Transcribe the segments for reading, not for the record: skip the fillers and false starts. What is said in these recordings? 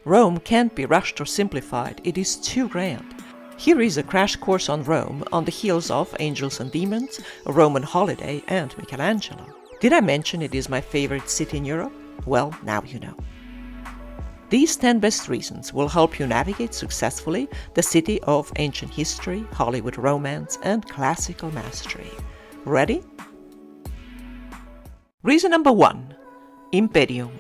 Rome can't be rushed or simplified, it is too grand. Here is a crash course on Rome on the heels of Angels and Demons, A Roman Holiday and Michelangelo. Did I mention it is my favorite city in Europe? Well, now you know. These 10 best reasons will help you navigate successfully the city of ancient history, Hollywood romance, and classical mastery. Ready? Reason number 1. Imperium.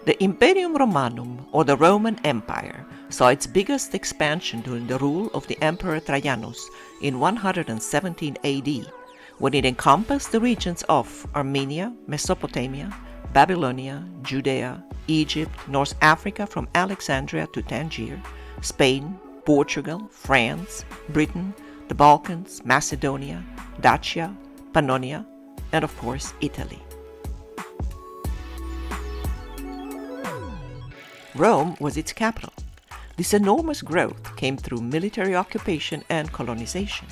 The Imperium Romanum, or the Roman Empire, saw its biggest expansion during the rule of the Emperor Trajanus in 117 AD, when it encompassed the regions of Armenia, Mesopotamia, Babylonia, Judea, Egypt, North Africa from Alexandria to Tangier, Spain, Portugal, France, Britain, the Balkans, Macedonia, Dacia, Pannonia, and of course Italy. Rome was its capital. This enormous growth came through military occupation and colonization.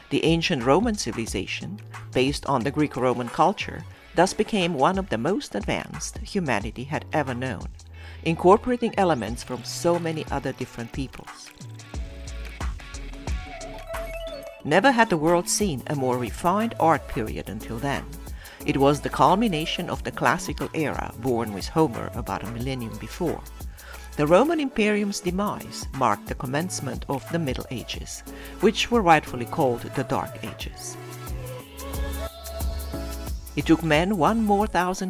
The ancient Roman civilization, based on the Greco-Roman culture, thus became one of the most advanced humanity had ever known, incorporating elements from so many other different peoples. Never had the world seen a more refined art period until then. It was the culmination of the classical era born with Homer about a millennium before. The Roman Imperium's demise marked the commencement of the Middle Ages, which were rightfully called the Dark Ages. It took men 1,000 more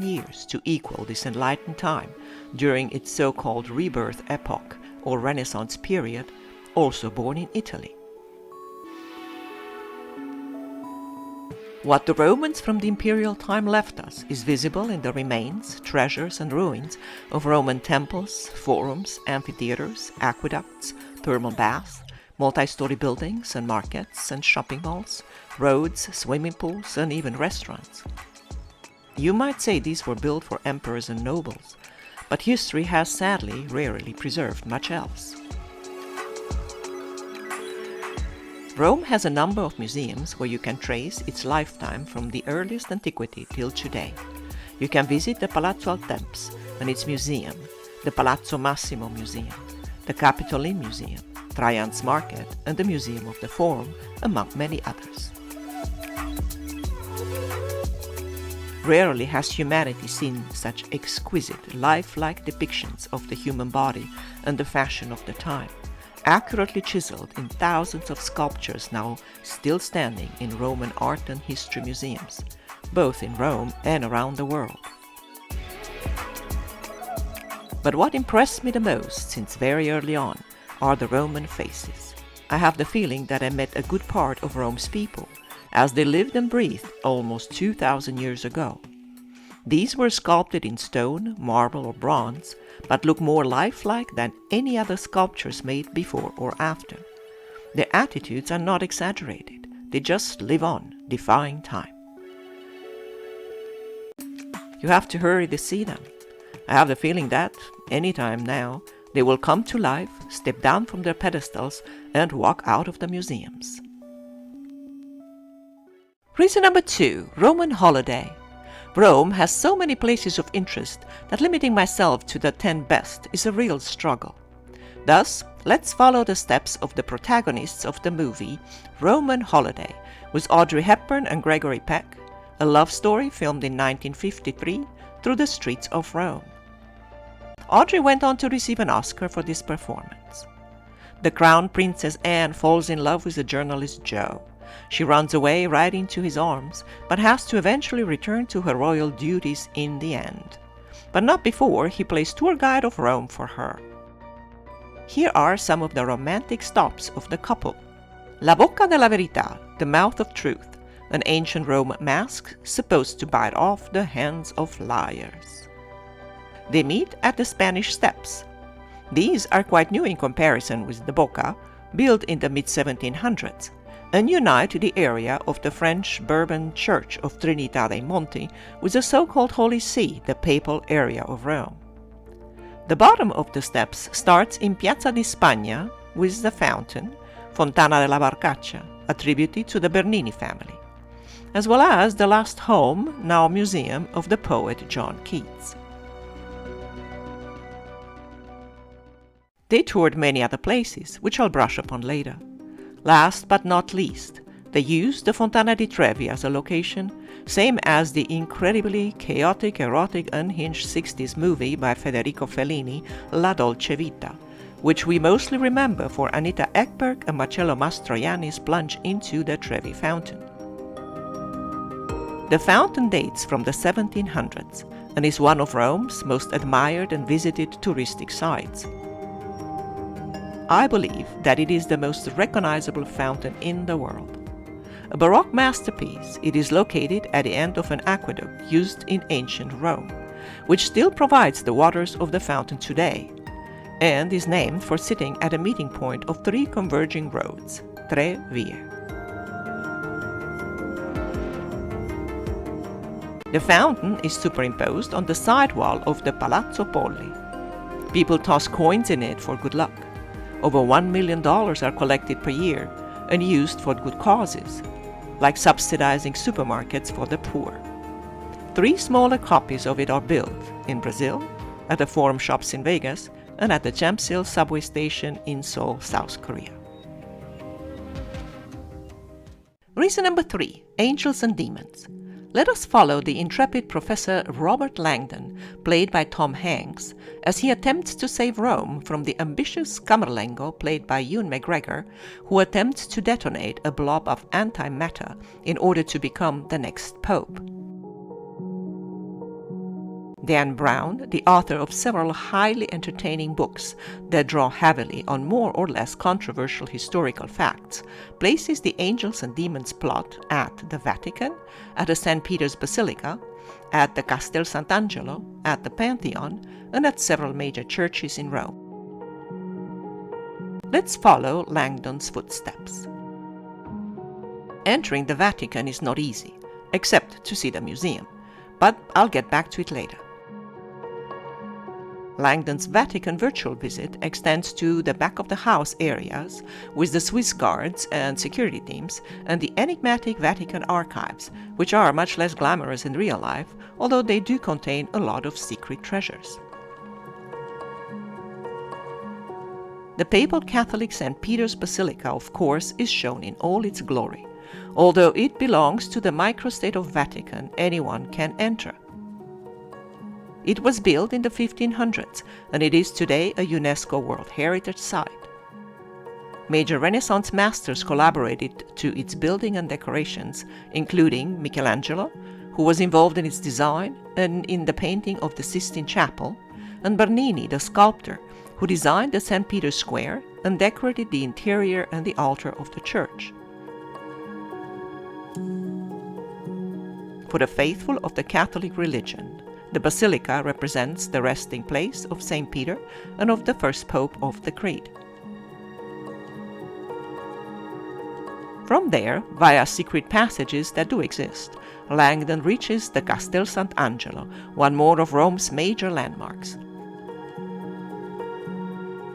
years to equal this enlightened time during its so-called rebirth epoch or Renaissance period, also born in Italy. What the Romans from the imperial time left us is visible in the remains, treasures and ruins of Roman temples, forums, amphitheaters, aqueducts, thermal baths, multi-story buildings and markets and shopping malls, roads, swimming pools and even restaurants. You might say these were built for emperors and nobles, but history has sadly rarely preserved much else. Rome has a number of museums where you can trace its lifetime from the earliest antiquity till today. You can visit the Palazzo al Temps and its museum, the Palazzo Massimo Museum, the Capitoline Museum, Trajan's Market and the Museum of the Forum, among many others. Rarely has humanity seen such exquisite, lifelike depictions of the human body and the fashion of the time, accurately chiseled in thousands of sculptures now still standing in Roman art and history museums, both in Rome and around the world. But what impressed me the most since very early on are the Roman faces. I have the feeling that I met a good part of Rome's people, as they lived and breathed almost 2,000 years ago. These were sculpted in stone, marble or bronze, but look more lifelike than any other sculptures made before or after. Their attitudes are not exaggerated, they just live on, defying time. You have to hurry to see them. I have the feeling that, anytime now, they will come to life, step down from their pedestals, and walk out of the museums. Reason number 2, Roman holiday. Rome has so many places of interest that limiting myself to the 10 best is a real struggle. Thus, let's follow the steps of the protagonists of the movie Roman Holiday with Audrey Hepburn and Gregory Peck, a love story filmed in 1953 through the streets of Rome. Audrey went on to receive an Oscar for this performance. The Crown Princess Anne falls in love with the journalist Joe. She runs away right into his arms, but has to eventually return to her royal duties in the end. But not before he plays tour guide of Rome for her. Here are some of the romantic stops of the couple. La Bocca della Verità, the mouth of truth, an ancient Rome mask supposed to bite off the hands of liars. They meet at the Spanish Steps. These are quite new in comparison with the Bocca, built in the mid-1700s, and unite the area of the French Bourbon Church of Trinità dei Monti with the so-called Holy See, the papal area of Rome. The bottom of the steps starts in Piazza di Spagna with the fountain, Fontana della Barcaccia, attributed to the Bernini family, as well as the last home, now museum, of the poet John Keats. They toured many other places, which I'll brush upon later. Last but not least, they used the Fontana di Trevi as a location, same as the incredibly chaotic, erotic, unhinged 60s movie by Federico Fellini, La Dolce Vita, which we mostly remember for Anita Ekberg and Marcello Mastroianni's plunge into the Trevi fountain. The fountain dates from the 1700s and is one of Rome's most admired and visited touristic sites. I believe that it is the most recognizable fountain in the world. A Baroque masterpiece, it is located at the end of an aqueduct used in ancient Rome, which still provides the waters of the fountain today, and is named for sitting at a meeting point of three converging roads, Tre Vie. The fountain is superimposed on the side wall of the Palazzo Polli. People toss coins in it for good luck. Over $1 million are collected per year and used for good causes, like subsidizing supermarkets for the poor. 3 smaller copies of it are built in Brazil, at the Forum Shops in Vegas, and at the Jamsil subway station in Seoul, South Korea. Reason number 3, Angels and Demons. Let us follow the intrepid Professor Robert Langdon, played by Tom Hanks, as he attempts to save Rome from the ambitious Camerlengo, played by Ewan McGregor, who attempts to detonate a blob of antimatter in order to become the next pope. Dan Brown, the author of several highly entertaining books that draw heavily on more or less controversial historical facts, places the Angels and Demons plot at the Vatican, at the St. Peter's Basilica, at the Castel Sant'Angelo, at the Pantheon, and at several major churches in Rome. Let's follow Langdon's footsteps. Entering the Vatican is not easy, except to see the museum, but I'll get back to it later. Langdon's Vatican virtual visit extends to the back-of-the-house areas with the Swiss guards and security teams and the enigmatic Vatican archives, which are much less glamorous in real life, although they do contain a lot of secret treasures. The Papal Catholic St. Peter's Basilica, of course, is shown in all its glory. Although it belongs to the microstate of Vatican, anyone can enter. It was built in the 1500s, and it is today a UNESCO World Heritage Site. Major Renaissance masters collaborated to its building and decorations, including Michelangelo, who was involved in its design and in the painting of the Sistine Chapel, and Bernini, the sculptor, who designed the St. Peter's Square and decorated the interior and the altar of the church. For the faithful of the Catholic religion, the basilica represents the resting place of St. Peter and of the first pope of the Creed. From there, via secret passages that do exist, Langdon reaches the Castel Sant'Angelo, one more of Rome's major landmarks.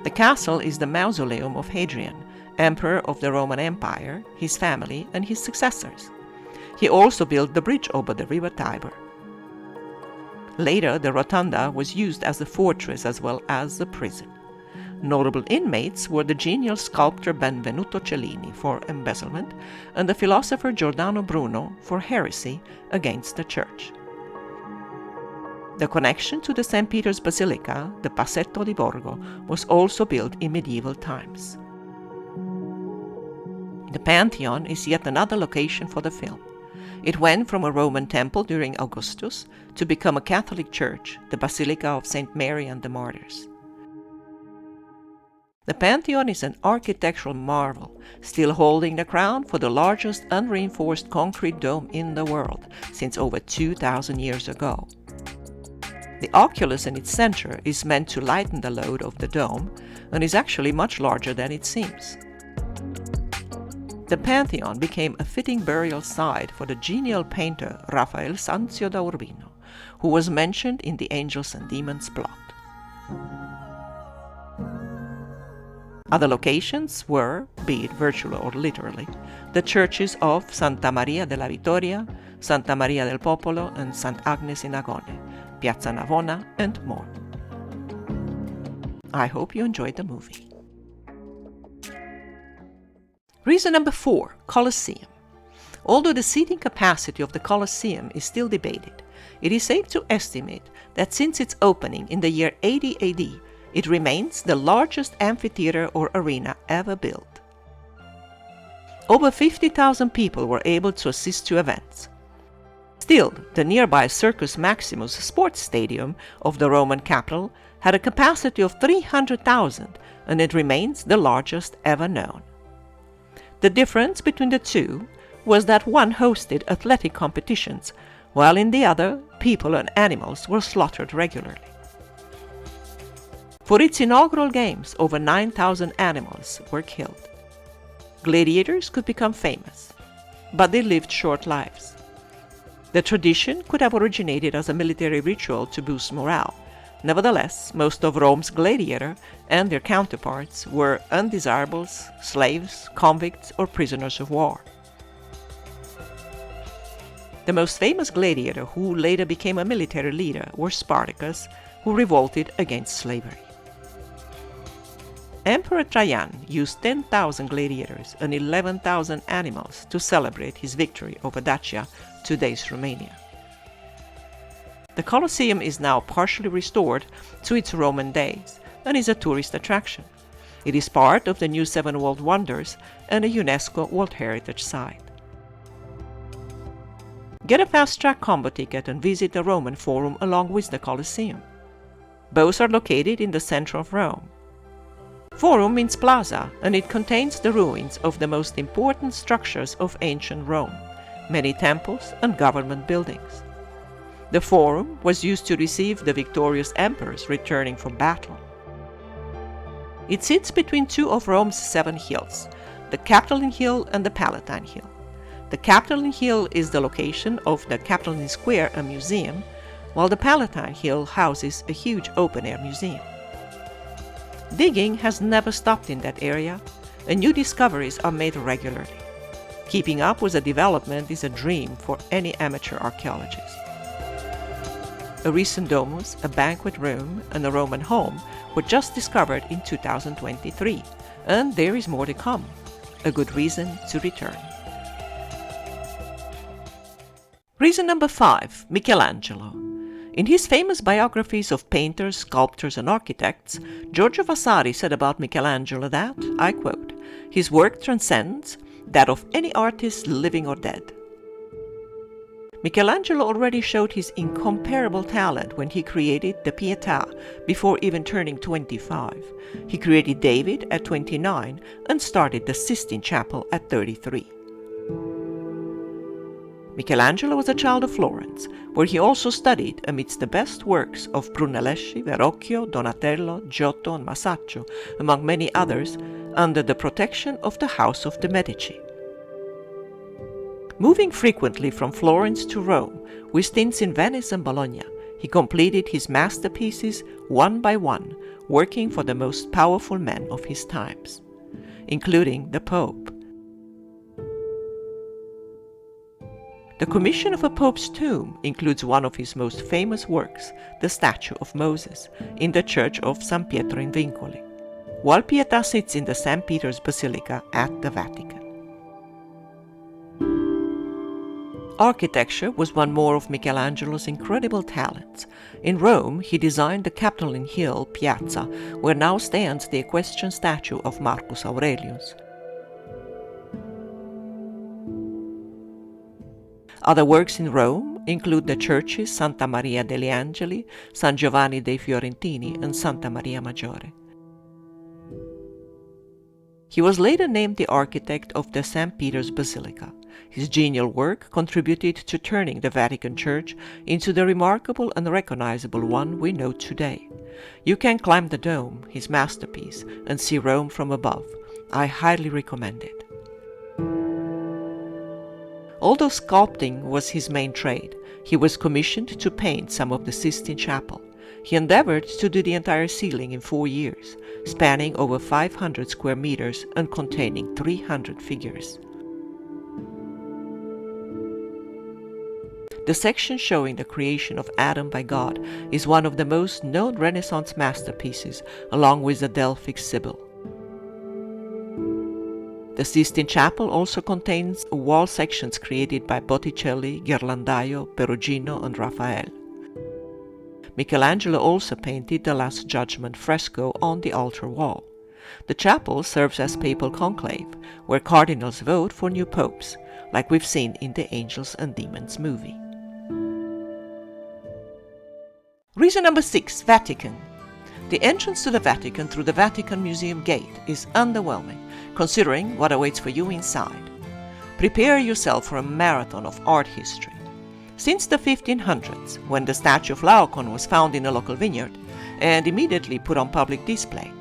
The castle is the mausoleum of Hadrian, emperor of the Roman Empire, his family, and his successors. He also built the bridge over the river Tiber. Later, the rotunda was used as a fortress as well as a prison. Notable inmates were the genial sculptor Benvenuto Cellini for embezzlement and the philosopher Giordano Bruno for heresy against the church. The connection to the St. Peter's Basilica, the Passetto di Borgo, was also built in medieval times. The Pantheon is yet another location for the film. It went from a Roman temple during Augustus to become a Catholic church, the Basilica of St. Mary and the Martyrs. The Pantheon is an architectural marvel, still holding the crown for the largest unreinforced concrete dome in the world since over 2,000 years ago. The oculus in its center is meant to lighten the load of the dome and is actually much larger than it seems. The Pantheon became a fitting burial site for the genial painter Rafael Sanzio da Urbino, who was mentioned in the Angels and Demons plot. Other locations were, be it virtually or literally, the churches of Santa Maria della Vittoria, Santa Maria del Popolo, and St. Agnes in Agone, Piazza Navona, and more. I hope you enjoyed the movie. Reason number 4, Colosseum. Although the seating capacity of the Colosseum is still debated, it is safe to estimate that since its opening in the year 80 AD, it remains the largest amphitheater or arena ever built. Over 50,000 people were able to assist to events. Still, the nearby Circus Maximus sports stadium of the Roman capital had a capacity of 300,000, and it remains the largest ever known. The difference between the two was that one hosted athletic competitions, while in the other, people and animals were slaughtered regularly. For its inaugural games, over 9,000 animals were killed. Gladiators could become famous, but they lived short lives. The tradition could have originated as a military ritual to boost morale. Nevertheless, most of Rome's gladiators and their counterparts were undesirables, slaves, convicts, or prisoners of war. The most famous gladiator who later became a military leader was Spartacus, who revolted against slavery. Emperor Trajan used 10,000 gladiators and 11,000 animals to celebrate his victory over Dacia, today's Romania. The Colosseum is now partially restored to its Roman days and is a tourist attraction. It is part of the new Seven World Wonders and a UNESCO World Heritage Site. Get a fast-track combo ticket and visit the Roman Forum along with the Colosseum. Both are located in the center of Rome. Forum means plaza, and it contains the ruins of the most important structures of ancient Rome, many temples and government buildings. The Forum was used to receive the victorious emperors returning from battle. It sits between two of Rome's 7 hills, the Capitoline Hill and the Palatine Hill. The Capitoline Hill is the location of the Capitoline Square, a museum, while the Palatine Hill houses a huge open-air museum. Digging has never stopped in that area, and new discoveries are made regularly. Keeping up with the development is a dream for any amateur archaeologist. A recent domus, a banquet room, and a Roman home were just discovered in 2023, and there is more to come. A good reason to return. Reason number 5, Michelangelo. In his famous biographies of painters, sculptors, and architects, Giorgio Vasari said about Michelangelo that, I quote, "His work transcends that of any artist living or dead." Michelangelo already showed his incomparable talent when he created the Pietà before even turning 25. He created David at 29 and started the Sistine Chapel at 33. Michelangelo was a child of Florence, where he also studied amidst the best works of Brunelleschi, Verrocchio, Donatello, Giotto, and Masaccio, among many others, under the protection of the House of the Medici. Moving frequently from Florence to Rome, with stints in Venice and Bologna, he completed his masterpieces one by one, working for the most powerful men of his times, including the Pope. The commission of a pope's tomb includes one of his most famous works, the statue of Moses, in the church of San Pietro in Vincoli, while Pietà sits in the St. Peter's Basilica at the Vatican. Architecture was one more of Michelangelo's incredible talents. In Rome, he designed the Capitoline Hill Piazza, where now stands the equestrian statue of Marcus Aurelius. Other works in Rome include the churches Santa Maria degli Angeli, San Giovanni dei Fiorentini, and Santa Maria Maggiore. He was later named the architect of the St. Peter's Basilica. His genial work contributed to turning the Vatican Church into the remarkable and recognizable one we know today. You can climb the dome, his masterpiece, and see Rome from above. I highly recommend it. Although sculpting was his main trade, he was commissioned to paint some of the Sistine Chapel. He endeavored to do the entire ceiling in 4 years, spanning over 500 square meters and containing 300 figures. The section showing the creation of Adam by God is one of the most known Renaissance masterpieces, along with the Delphic Sibyl. The Sistine Chapel also contains wall sections created by Botticelli, Ghirlandaio, Perugino and Raphael. Michelangelo also painted the Last Judgment fresco on the altar wall. The chapel serves as papal conclave, where cardinals vote for new popes, like we've seen in the Angels and Demons movie. Reason number 6, Vatican. The entrance to the Vatican through the Vatican Museum gate is underwhelming, considering what awaits for you inside. Prepare yourself for a marathon of art history. Since the 1500s, when the statue of Laocoon was found in a local vineyard and immediately put on public display,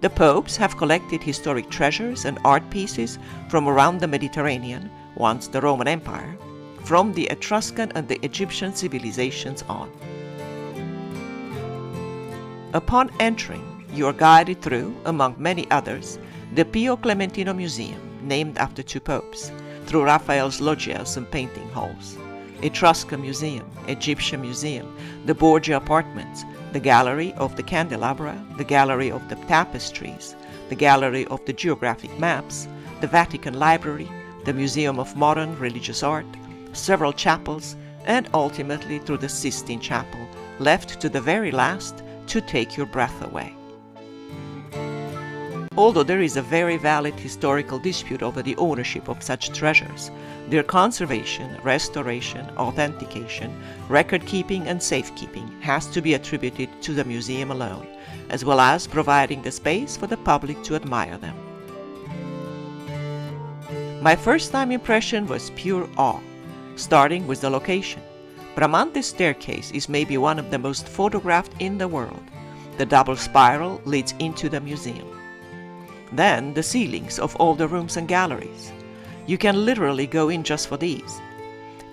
the popes have collected historic treasures and art pieces from around the Mediterranean, once the Roman Empire, from the Etruscan and the Egyptian civilizations on. Upon entering, you are guided through, among many others, the Pio Clementino Museum, named after 2 popes, through Raphael's loggias and painting halls, Etruscan Museum, Egyptian Museum, the Borgia Apartments, the Gallery of the Candelabra, the Gallery of the Tapestries, the Gallery of the Geographic Maps, the Vatican Library, the Museum of Modern Religious Art, several chapels, and ultimately through the Sistine Chapel, left to the very last to take your breath away. Although there is a very valid historical dispute over the ownership of such treasures, their conservation, restoration, authentication, record-keeping and safekeeping has to be attributed to the museum alone, as well as providing the space for the public to admire them. My first-time impression was pure awe, starting with the location. Bramante's staircase is maybe one of the most photographed in the world. The double spiral leads into the museum. Then the ceilings of all the rooms and galleries. You can literally go in just for these.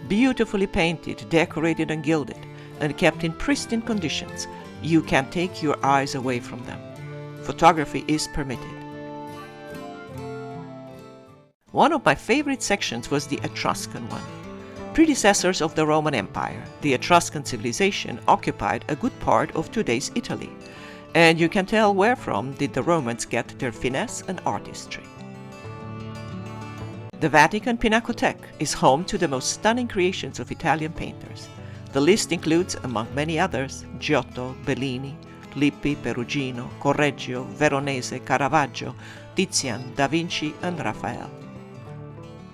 Beautifully painted, decorated and gilded, and kept in pristine conditions, you can't take your eyes away from them. Photography is permitted. One of my favorite sections was the Etruscan one. Predecessors of the Roman Empire, the Etruscan civilization occupied a good part of today's Italy, and you can tell where from did the Romans get their finesse and artistry. The Vatican Pinacotheque is home to the most stunning creations of Italian painters. The list includes, among many others, Giotto, Bellini, Lippi, Perugino, Correggio, Veronese, Caravaggio, Tizian, Da Vinci and Raphael.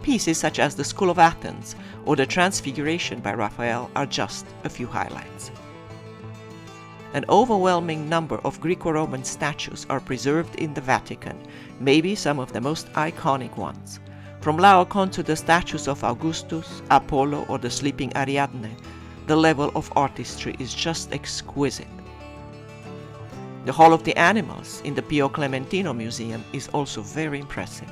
Pieces such as the School of Athens or the Transfiguration by Raphael are just a few highlights. An overwhelming number of Greco-Roman statues are preserved in the Vatican, maybe some of the most iconic ones. From Laocoon to the statues of Augustus, Apollo or the sleeping Ariadne, the level of artistry is just exquisite. The Hall of the Animals in the Pio Clementino Museum is also very impressive.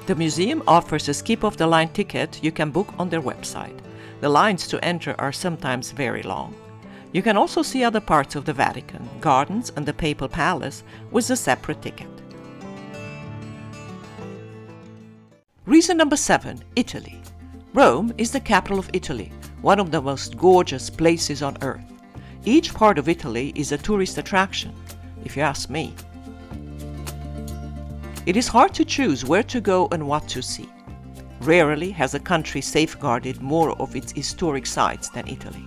The museum offers a skip-of-the-line ticket you can book on their website. The lines to enter are sometimes very long. You can also see other parts of the Vatican, gardens and the Papal Palace with a separate ticket. Reason number 7, Italy. Rome is the capital of Italy, one of the most gorgeous places on earth. Each part of Italy is a tourist attraction, if you ask me. It is hard to choose where to go and what to see. Rarely has a country safeguarded more of its historic sites than Italy.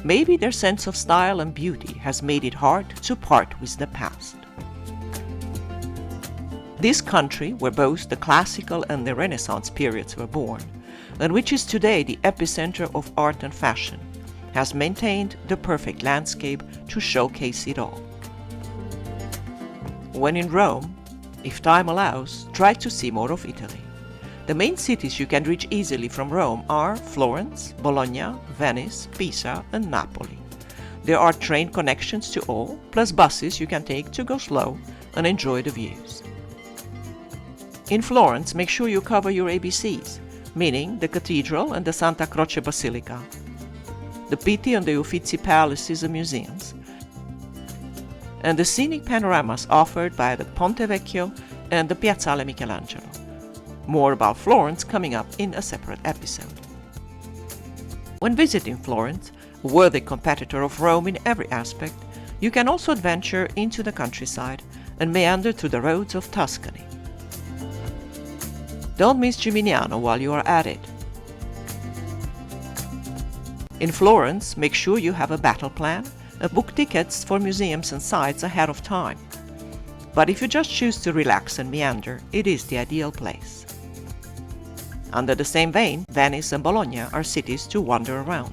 Maybe their sense of style and beauty has made it hard to part with the past. This country, where both the classical and the Renaissance periods were born, and which is today the epicenter of art and fashion, has maintained the perfect landscape to showcase it all. When in Rome, if time allows, try to see more of Italy. The main cities you can reach easily from Rome are Florence, Bologna, Venice, Pisa and Napoli. There are train connections to all, plus buses you can take to go slow and enjoy the views. In Florence, make sure you cover your ABCs, meaning the Cathedral and the Santa Croce Basilica, the Pitti and the Uffizi palaces and museums, and the scenic panoramas offered by the Ponte Vecchio and the Piazzale Michelangelo. More about Florence coming up in a separate episode. When visiting Florence, a worthy competitor of Rome in every aspect, you can also adventure into the countryside and meander through the roads of Tuscany. Don't miss Gimignano while you are at it. In Florence, make sure you have a battle plan and book tickets for museums and sites ahead of time. But if you just choose to relax and meander, it is the ideal place. Under the same vein, Venice and Bologna are cities to wander around.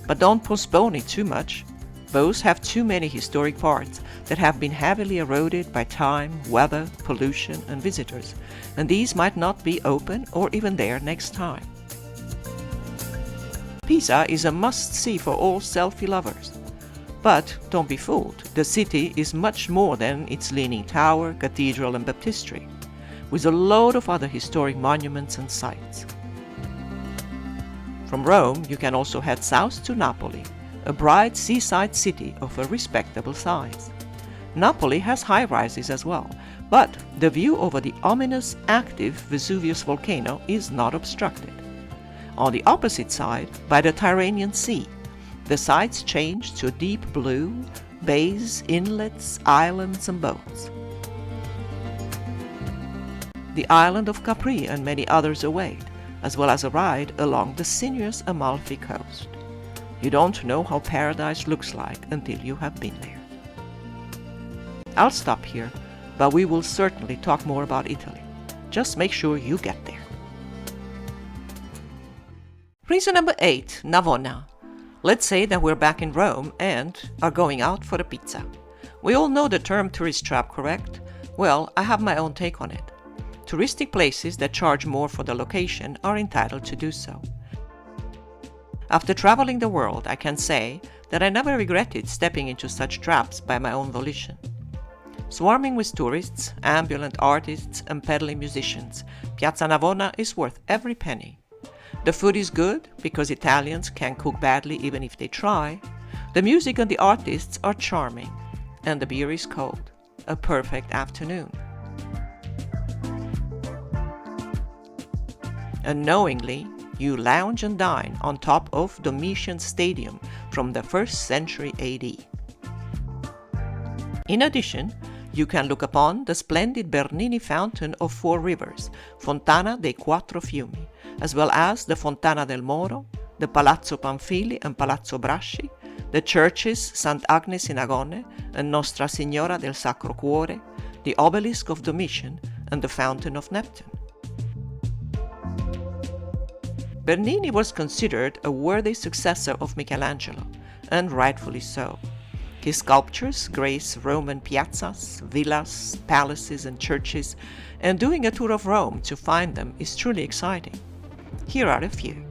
But don't postpone it too much. Both have too many historic parts that have been heavily eroded by time, weather, pollution, and visitors, and these might not be open or even there next time. Pisa is a must-see for all selfie lovers. But don't be fooled, the city is much more than its leaning tower, cathedral, and baptistry, with a load of other historic monuments and sites. From Rome, you can also head south to Napoli, a bright seaside city of a respectable size. Napoli has high-rises as well, but the view over the ominous, active Vesuvius volcano is not obstructed. On the opposite side, by the Tyrrhenian Sea, the sights change to deep blue, bays, inlets, islands, and boats. The island of Capri and many others await, as well as a ride along the sinuous Amalfi coast. You don't know how paradise looks like until you have been there. I'll stop here, but we will certainly talk more about Italy. Just make sure you get there. Reason number 8, Navona. Let's say that we're back in Rome and are going out for a pizza. We all know the term tourist trap, correct? Well, I have my own take on it. Touristic places that charge more for the location are entitled to do so. After traveling the world, I can say that I never regretted stepping into such traps by my own volition. Swarming with tourists, ambulant artists, and peddling musicians, Piazza Navona is worth every penny. The food is good, because Italians can cook badly even if they try. The music and the artists are charming. And the beer is cold. A perfect afternoon. Unknowingly, you lounge and dine on top of Domitian Stadium from the 1st century AD. In addition, you can look upon the splendid Bernini fountain of 4 rivers, Fontana dei Quattro Fiumi, as well as the Fontana del Moro, the Palazzo Pamphili and Palazzo Braschi, the churches Sant'Agnes in Agone and Nostra Signora del Sacro Cuore, the obelisk of Domitian, and the fountain of Neptune. Bernini was considered a worthy successor of Michelangelo, and rightfully so. His sculptures grace Roman piazzas, villas, palaces, and churches, and doing a tour of Rome to find them is truly exciting. Here are a few.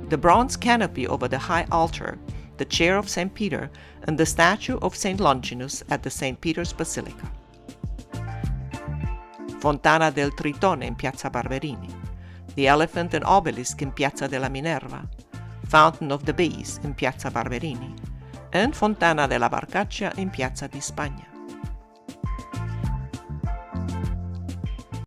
The bronze canopy over the high altar, the chair of St. Peter, and the statue of St. Longinus at the St. Peter's Basilica. Fontana del Tritone in Piazza Barberini, the elephant and obelisk in Piazza della Minerva, Fountain of the Bees in Piazza Barberini, and Fontana della Barcaccia in Piazza di Spagna.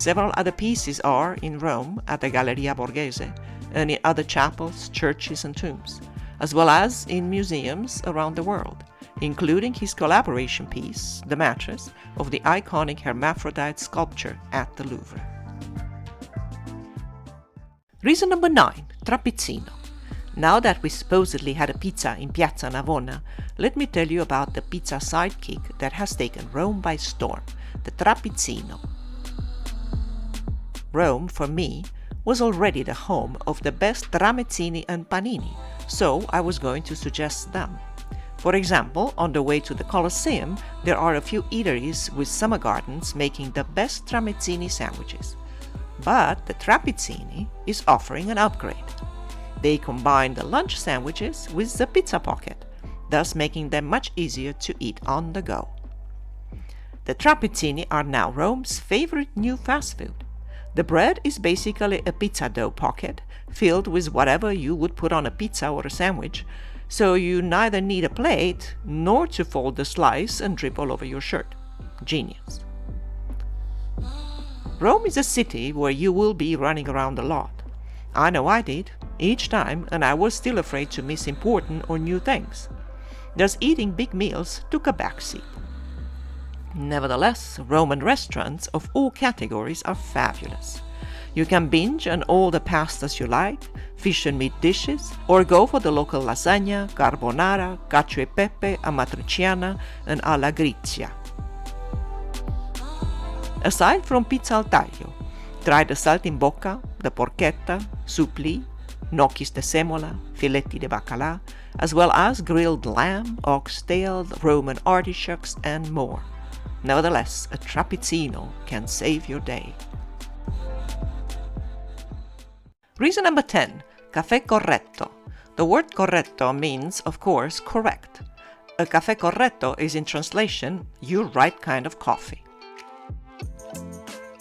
Several other pieces are in Rome at the Galleria Borghese and in other chapels, churches, and tombs, as well as in museums around the world, including his collaboration piece, The Mattress, of the iconic hermaphrodite sculpture at the Louvre. Reason number 9, Trapezzino. Now that we supposedly had a pizza in Piazza Navona, let me tell you about the pizza sidekick that has taken Rome by storm, the Trapezzino. Rome, for me, was already the home of the best tramezzini and panini, so I was going to suggest them. For example, on the way to the Colosseum, there are a few eateries with summer gardens making the best tramezzini sandwiches. But the Trapezzini is offering an upgrade. They combine the lunch sandwiches with the pizza pocket, thus making them much easier to eat on the go. The Trapezzini are now Rome's favorite new fast food. The bread is basically a pizza dough pocket filled with whatever you would put on a pizza or a sandwich, so you neither need a plate nor to fold the slice and drip all over your shirt. Genius. Rome is a city where you will be running around a lot. I know I did, each time, and I was still afraid to miss important or new things. Thus eating big meals took a backseat. Nevertheless, Roman restaurants of all categories are fabulous. You can binge on all the pastas you like, fish and meat dishes, or go for the local lasagna, carbonara, cacio e pepe, amatriciana, and alla grizia. Aside from pizza al taglio, try the saltimbocca, the porchetta, supplì, gnocchis de semola, filetti de bacalà, as well as grilled lamb, oxtail, Roman artichokes, and more. Nevertheless, a trapezzino can save your day. Reason number 10. Café corretto. The word corretto means, of course, correct. A café corretto is, in translation, your right kind of coffee.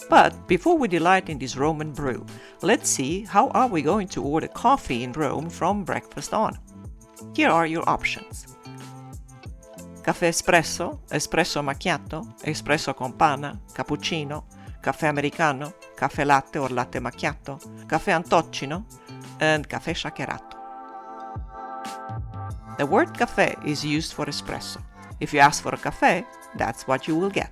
But before we delight in this Roman brew, let's see how are we going to order coffee in Rome from breakfast on. Here are your options. Caffè espresso, espresso macchiato, espresso con panna, cappuccino, caffè americano, caffè latte or latte macchiato, caffè antocino, and caffè shakerato. The word café is used for espresso. If you ask for a café, that's what you will get.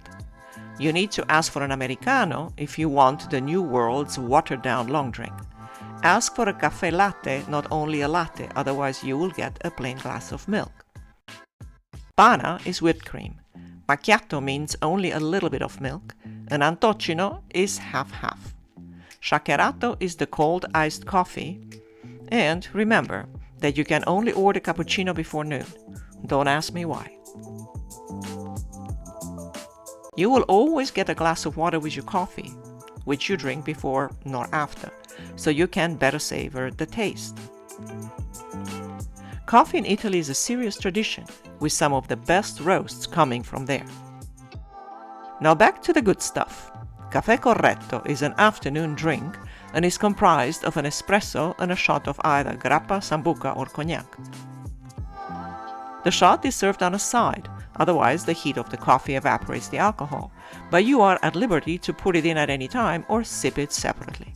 You need to ask for an americano if you want the new world's watered-down long drink. Ask for a caffè latte, not only a latte, otherwise you will get a plain glass of milk. Panna is whipped cream. Macchiato means only a little bit of milk, and antocino is half-half. Shakerato is the cold iced coffee, and remember that you can only order cappuccino before noon. Don't ask me why. You will always get a glass of water with your coffee, which you drink before nor after, so you can better savor the taste. Coffee in Italy is a serious tradition, with some of the best roasts coming from there. Now back to the good stuff. Café corretto is an afternoon drink and is comprised of an espresso and a shot of either grappa, sambuca or cognac. The shot is served on a side, otherwise the heat of the coffee evaporates the alcohol, but you are at liberty to put it in at any time or sip it separately.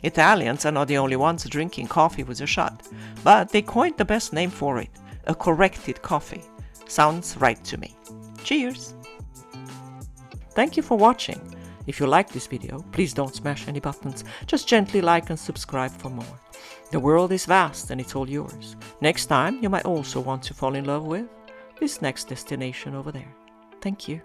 Italians are not the only ones drinking coffee with a shot, but they coined the best name for it, a corrected coffee. Sounds right to me. Cheers! Thank you for watching. If you liked this video, please don't smash any buttons. Just gently like and subscribe for more. The world is vast and it's all yours. Next time, you might also want to fall in love with this next destination over there. Thank you.